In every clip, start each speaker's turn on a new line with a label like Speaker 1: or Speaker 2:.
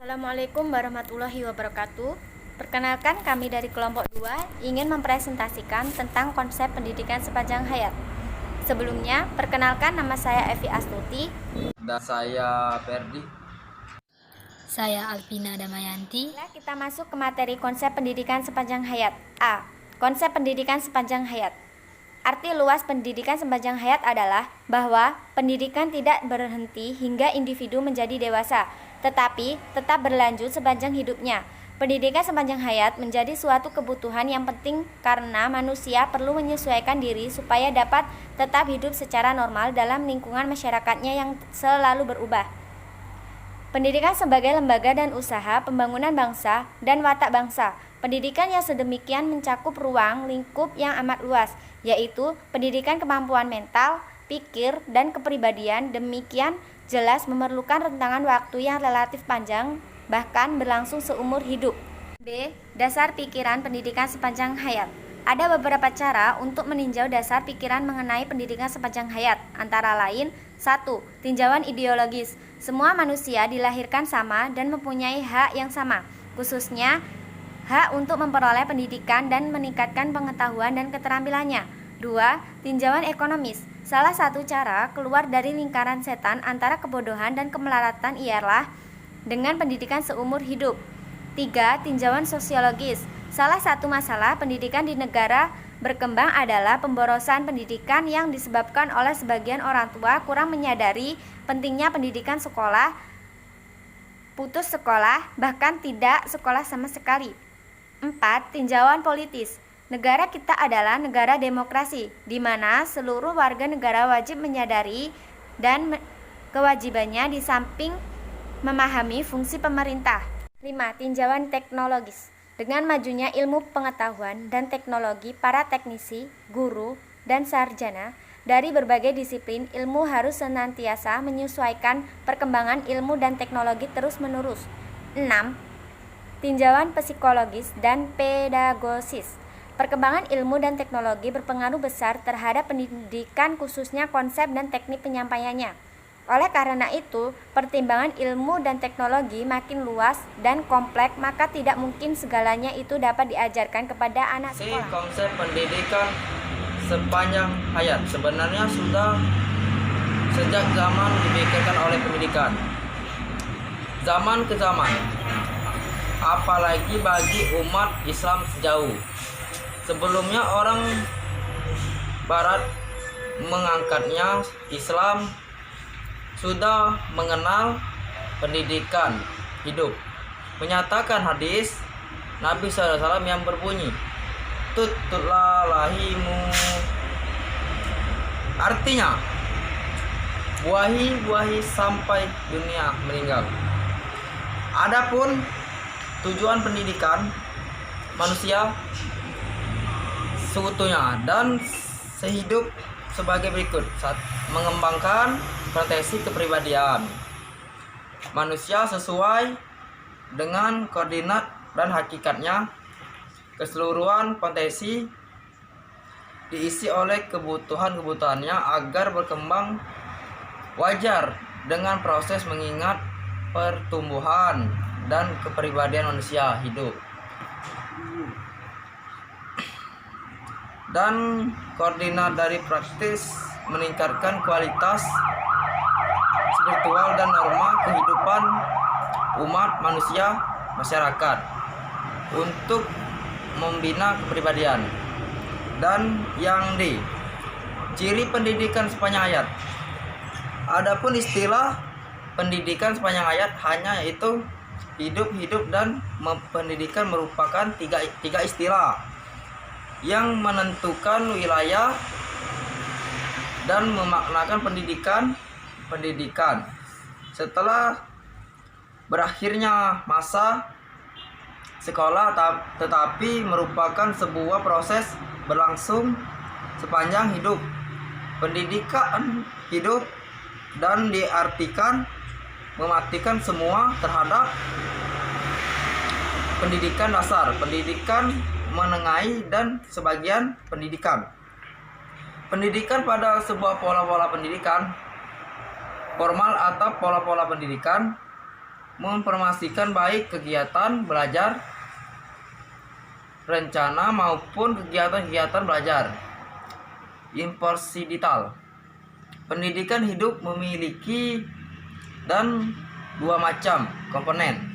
Speaker 1: Assalamualaikum warahmatullahi wabarakatuh. Perkenalkan, kami dari kelompok 2 ingin mempresentasikan tentang konsep pendidikan sepanjang hayat. Sebelumnya, perkenalkan, nama saya Evi Astuti.
Speaker 2: Dan saya Ferdi.
Speaker 3: Saya Alvina Damayanti.
Speaker 1: Kita masuk ke materi konsep pendidikan sepanjang hayat. A. Konsep pendidikan sepanjang hayat. Arti luas pendidikan sepanjang hayat adalah bahwa pendidikan tidak berhenti hingga individu menjadi dewasa, tetapi tetap berlanjut sepanjang hidupnya. Pendidikan sepanjang hayat menjadi suatu kebutuhan yang penting karena manusia perlu menyesuaikan diri supaya dapat tetap hidup secara normal dalam lingkungan masyarakatnya yang selalu berubah. Pendidikan sebagai lembaga dan usaha pembangunan bangsa dan watak bangsa. Pendidikan yang sedemikian mencakup ruang lingkup yang amat luas, yaitu pendidikan kemampuan mental, pikir, dan kepribadian. Demikian jelas memerlukan rentangan waktu yang relatif panjang, bahkan berlangsung seumur hidup. B. Dasar pikiran pendidikan sepanjang hayat. Ada beberapa cara untuk meninjau dasar pikiran mengenai pendidikan sepanjang hayat, antara lain 1. Tinjauan ideologis. Semua manusia dilahirkan sama dan mempunyai hak yang sama, khususnya hak untuk memperoleh pendidikan dan meningkatkan pengetahuan dan keterampilannya. 2. Tinjauan ekonomis. Salah satu cara keluar dari lingkaran setan antara kebodohan dan kemelaratan ialah dengan pendidikan seumur hidup. 3. Tinjauan sosiologis. Salah satu masalah pendidikan di negara berkembang adalah pemborosan pendidikan yang disebabkan oleh sebagian orang tua kurang menyadari pentingnya pendidikan sekolah, putus sekolah, bahkan tidak sekolah sama sekali. 4. Tinjauan politis. Negara kita adalah negara demokrasi, di mana seluruh warga negara wajib menyadari dan kewajibannya di samping memahami fungsi pemerintah. 5. Tinjauan teknologis. Dengan majunya ilmu pengetahuan dan teknologi, para teknisi, guru, dan sarjana dari berbagai disiplin ilmu harus senantiasa menyesuaikan perkembangan ilmu dan teknologi terus-menerus. 6. Tinjauan psikologis dan pedagogis. Perkembangan ilmu dan teknologi berpengaruh besar terhadap pendidikan, khususnya konsep dan teknik penyampaiannya. Oleh karena itu, pertimbangan ilmu dan teknologi makin luas dan kompleks, maka tidak mungkin segalanya itu dapat diajarkan kepada anak sekolah.
Speaker 2: Konsep pendidikan sepanjang hayat sebenarnya sudah sejak zaman dipikirkan oleh pendidikan. Zaman ke zaman, apalagi bagi umat Islam sejauh. Sebelumnya orang Barat mengangkatnya, Islam sudah mengenal pendidikan hidup. Menyatakan hadis Nabi SAW yang berbunyi, tutlah lahimu. Artinya, buahi sampai dunia meninggal. Adapun tujuan pendidikan manusia seutuhnya dan sehidup sebagai berikut. 1. Mengembangkan potensi kepribadian manusia sesuai dengan koordinat dan hakikatnya. Keseluruhan potensi diisi oleh kebutuhannya agar berkembang wajar dengan proses mengingat pertumbuhan dan kepribadian manusia hidup. Dan koordinat dari praktis meningkatkan kualitas spiritual dan norma kehidupan umat manusia masyarakat untuk membina kepribadian. Dan yang D, ciri pendidikan sepanjang hayat. Adapun istilah pendidikan sepanjang hayat hanya yaitu hidup dan pendidikan merupakan tiga istilah yang menentukan wilayah dan memaknakan pendidikan. Setelah berakhirnya masa sekolah, tetapi merupakan sebuah proses berlangsung sepanjang hidup. Pendidikan hidup dan diartikan mematikan semua terhadap pendidikan dasar, pendidikan menengahi, dan sebagian pendidikan. Pendidikan pada sebuah pola-pola pendidikan formal atau pola-pola pendidikan menginformasikan baik kegiatan belajar rencana maupun kegiatan-kegiatan belajar. Imparsial. Pendidikan hidup memiliki dan dua macam komponen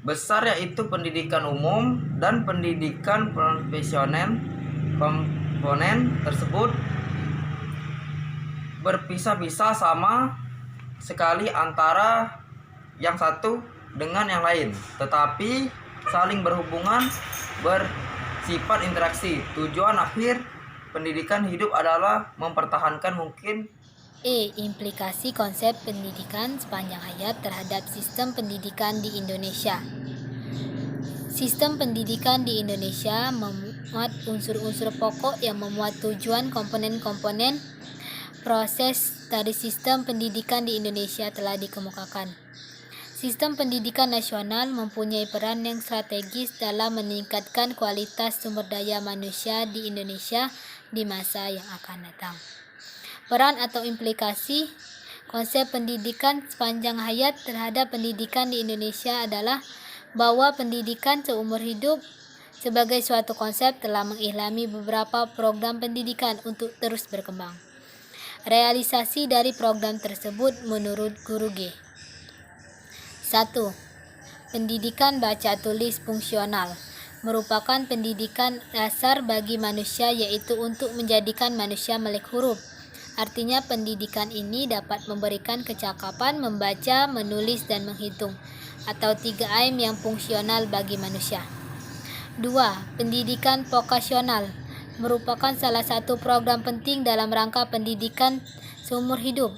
Speaker 2: besar, yaitu pendidikan umum dan pendidikan profesional. Komponen tersebut berpisah-pisah sama sekali antara yang satu dengan yang lain, tetapi saling berhubungan, bersifat interaksi. Tujuan akhir pendidikan hidup adalah mempertahankan mungkin.
Speaker 3: Implikasi konsep pendidikan sepanjang hayat terhadap sistem pendidikan di Indonesia. Sistem pendidikan di Indonesia memuat unsur-unsur pokok yang memuat tujuan. Komponen-komponen proses dari sistem pendidikan di Indonesia telah dikemukakan. Sistem pendidikan nasional mempunyai peran yang strategis dalam meningkatkan kualitas sumber daya manusia di Indonesia di masa yang akan datang. Peran atau implikasi konsep pendidikan sepanjang hayat terhadap pendidikan di Indonesia adalah bahwa pendidikan seumur hidup sebagai suatu konsep telah mengilhami beberapa program pendidikan untuk terus berkembang. Realisasi dari program tersebut menurut Guru G. 1. Pendidikan baca tulis fungsional merupakan pendidikan dasar bagi manusia, yaitu untuk menjadikan manusia melek huruf. Artinya pendidikan ini dapat memberikan kecakapan membaca, menulis, dan menghitung, atau 3 AIM yang fungsional bagi manusia. 2. Pendidikan vokasional merupakan salah satu program penting dalam rangka pendidikan seumur hidup,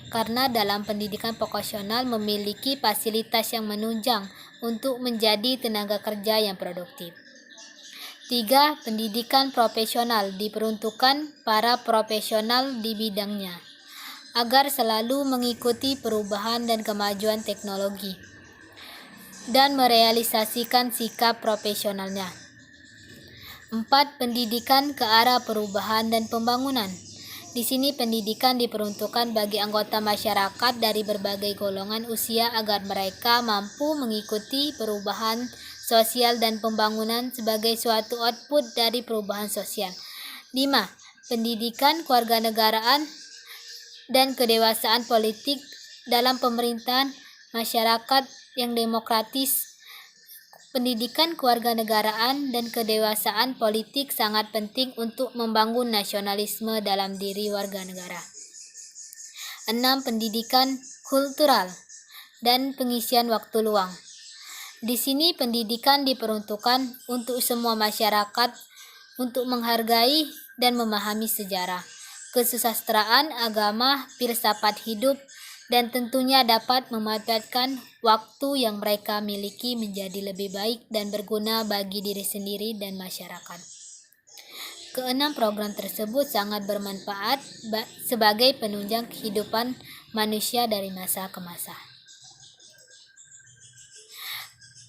Speaker 3: karena dalam pendidikan vokasional memiliki fasilitas yang menunjang untuk menjadi tenaga kerja yang produktif. 3. Pendidikan profesional diperuntukkan para profesional di bidangnya, agar selalu mengikuti perubahan dan kemajuan teknologi dan merealisasikan sikap profesionalnya. 4. Pendidikan ke arah perubahan dan pembangunan. Di sini pendidikan diperuntukkan bagi anggota masyarakat dari berbagai golongan usia agar mereka mampu mengikuti perubahan sosial dan pembangunan sebagai suatu output dari perubahan sosial. 5. Pendidikan kewarganegaraan dan kedewasaan politik dalam pemerintahan masyarakat yang demokratis. Pendidikan kewarganegaraan dan kedewasaan politik sangat penting untuk membangun nasionalisme dalam diri warga negara. 6. Pendidikan kultural dan pengisian waktu luang. Di sini pendidikan diperuntukkan untuk semua masyarakat untuk menghargai dan memahami sejarah, kesusastraan, agama, filsafat hidup, dan tentunya dapat memanfaatkan waktu yang mereka miliki menjadi lebih baik dan berguna bagi diri sendiri dan masyarakat. Keenam, program tersebut sangat bermanfaat sebagai penunjang kehidupan manusia dari masa ke masa.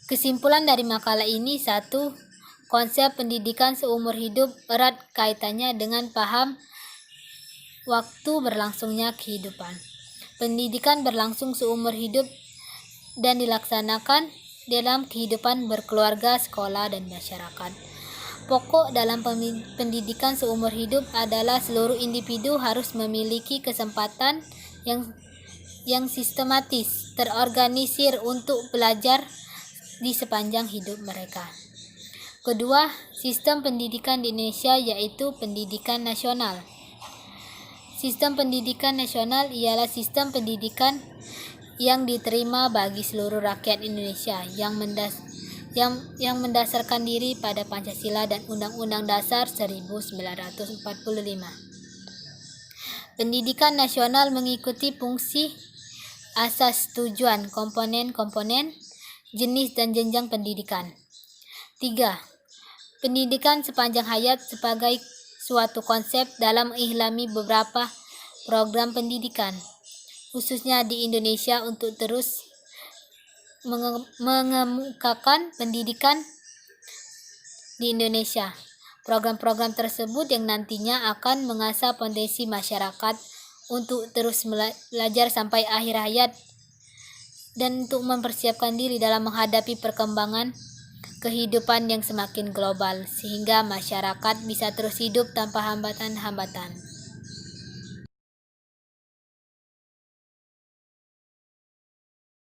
Speaker 3: Kesimpulan dari makalah ini: 1. Konsep pendidikan seumur hidup erat kaitannya dengan paham waktu berlangsungnya kehidupan. Pendidikan berlangsung seumur hidup dan dilaksanakan dalam kehidupan berkeluarga, sekolah, dan masyarakat. Pokok dalam pendidikan seumur hidup adalah seluruh individu harus memiliki kesempatan yang sistematis, terorganisir untuk belajar di sepanjang hidup mereka. Kedua, sistem pendidikan di Indonesia yaitu pendidikan nasional. Sistem pendidikan nasional ialah sistem pendidikan yang diterima bagi seluruh rakyat Indonesia yang mendasarkan diri pada Pancasila dan Undang-Undang Dasar 1945. Pendidikan nasional mengikuti fungsi, asas, tujuan, komponen-komponen, jenis, dan jenjang pendidikan. 3. Pendidikan sepanjang hayat sebagai suatu konsep dalam mengihlami beberapa program pendidikan, khususnya di Indonesia, untuk terus mengemukakan pendidikan di Indonesia. Program-program tersebut yang nantinya akan mengasah potensi masyarakat untuk terus belajar sampai akhir hayat dan untuk mempersiapkan diri dalam menghadapi perkembangan kehidupan yang semakin global, sehingga masyarakat bisa terus hidup tanpa hambatan-hambatan.